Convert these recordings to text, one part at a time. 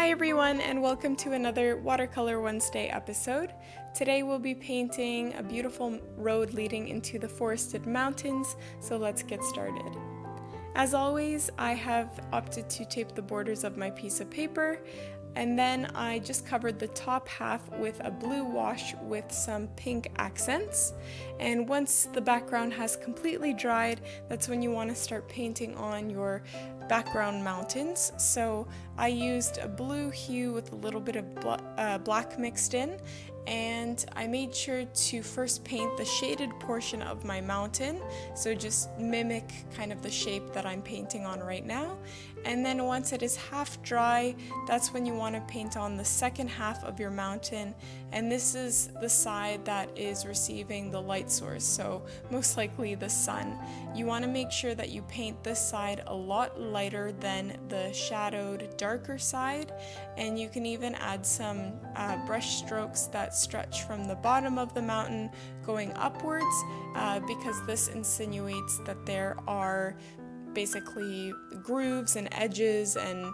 Hi everyone, and welcome to another Watercolor Wednesday episode. Today we'll be painting a beautiful road leading into the forested mountains, so let's get started. As always, I have opted to tape the borders of my piece of paper, and then I just covered the top half with a blue wash with some pink accents. And once the background has completely dried, that's when you want to start painting on your background mountains. So I used a blue hue with a little bit of black mixed in, and I made sure to first paint the shaded portion of my mountain, so just mimic kind of the shape that I'm painting on right now. And then once it is half dry, that's when you want to paint on the second half of your mountain, and this is the side that is receiving the light source, so most likely the sun. You want to make sure that you paint this side a lot lighter than the shadowed darker side, and you can even add some brush strokes that stretch from the bottom of the mountain going upwards, because this insinuates that there are basically grooves and edges, and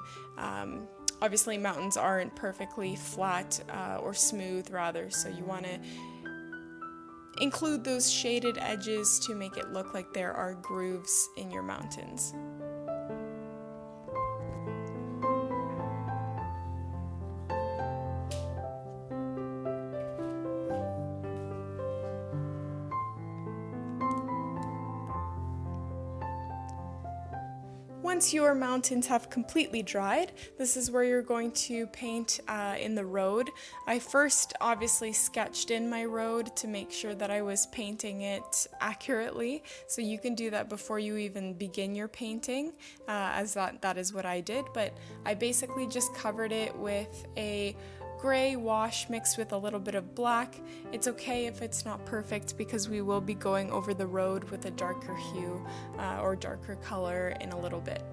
obviously mountains aren't perfectly flat or smooth rather, so you want to include those shaded edges to make it look like there are grooves in your mountains. Once your mountains have completely dried, this is where you're going to paint in the road. I first obviously sketched in my road to make sure that I was painting it accurately, so you can do that before you even begin your painting, as that is what I did. But I basically just covered it with a gray wash mixed with a little bit of black. It's okay if it's not perfect because we will be going over the road with a darker hue or darker color in a little bit.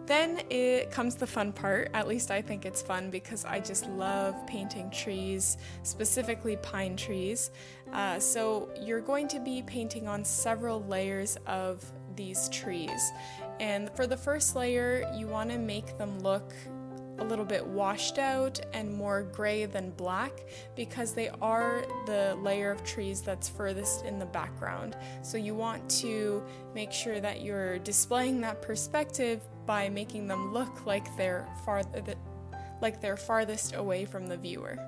Then it comes the fun part. At least I think it's fun because I just love painting trees, specifically pine trees. So you're going to be painting on several layers of these trees. And for the first layer, you want to make them look a little bit washed out and more gray than black, because they are the layer of trees that's furthest in the background. So you want to make sure that you're displaying that perspective by making them look like they're farthest away from the viewer.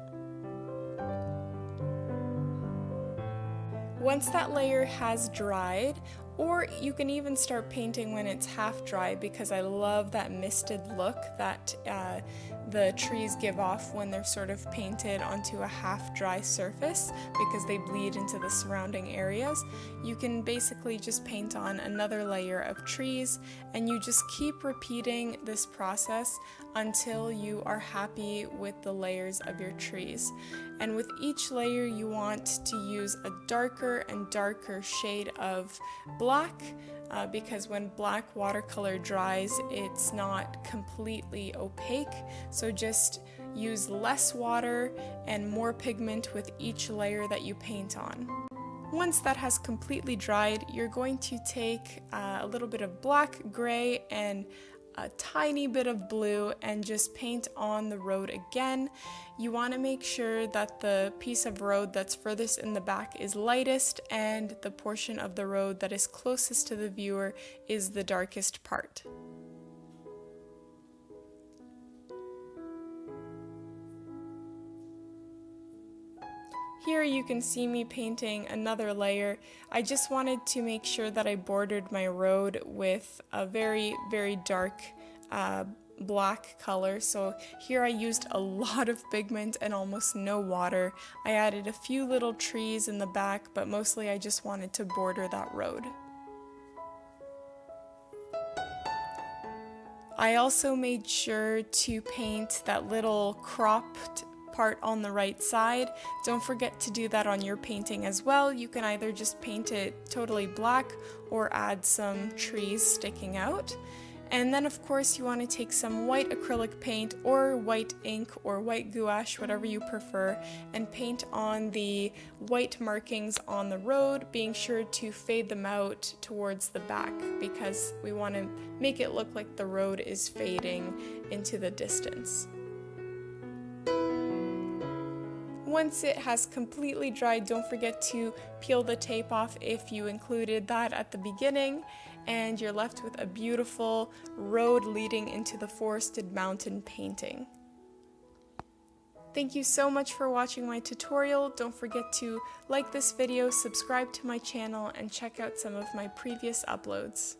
Once that layer has dried, or you can even start painting when it's half dry, because I love that misted look that the trees give off when they're sort of painted onto a half dry surface, because they bleed into the surrounding areas. You can basically just paint on another layer of trees, and you just keep repeating this process until you are happy with the layers of your trees. And with each layer you want to use a darker and darker shade of black, because when black watercolor dries, it's not completely opaque, so just use less water and more pigment with each layer that you paint on. Once that has completely dried, you're going to take a little bit of black, gray, and a tiny bit of blue and just paint on the road again. You want to make sure that the piece of road that's furthest in the back is lightest, and the portion of the road that is closest to the viewer is the darkest part. Here you can see me painting another layer. I just wanted to make sure that I bordered my road with a very, very dark black color. So here I used a lot of pigment and almost no water. I added a few little trees in the back, but mostly I just wanted to border that road. I also made sure to paint that little cropped part on the right side. Don't forget to do that on your painting as well. You can either just paint it totally black or add some trees sticking out. And then of course you want to take some white acrylic paint or white ink or white gouache, whatever you prefer, and paint on the white markings on the road, being sure to fade them out towards the back because we want to make it look like the road is fading into the distance. Once it has completely dried, don't forget to peel the tape off if you included that at the beginning, and you're left with a beautiful road leading into the forested mountain painting. Thank you so much for watching my tutorial. Don't forget to like this video, subscribe to my channel, and check out some of my previous uploads.